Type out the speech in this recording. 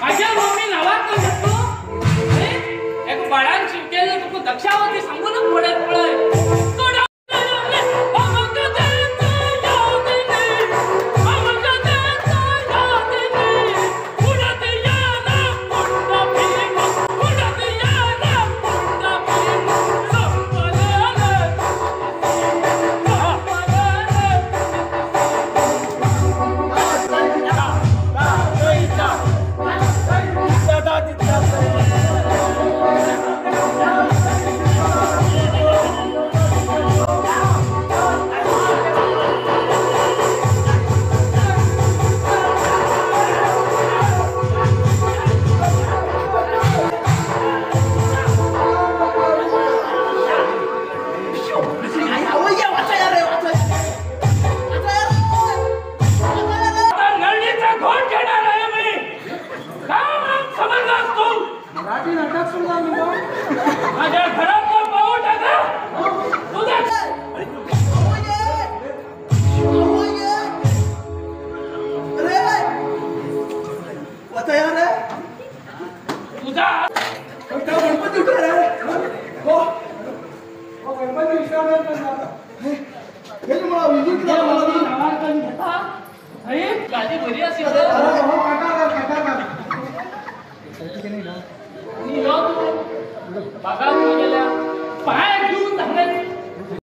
माझ्या मम्मी नावात घेतो एक बाळान शिवकेलं तुका दक्षावती सांगून पडत पळय माझ्या घरात पाहू टाका तुझा गणपती उठला रे हो गणपती गादी बरी असेल बघा गेल्या पाय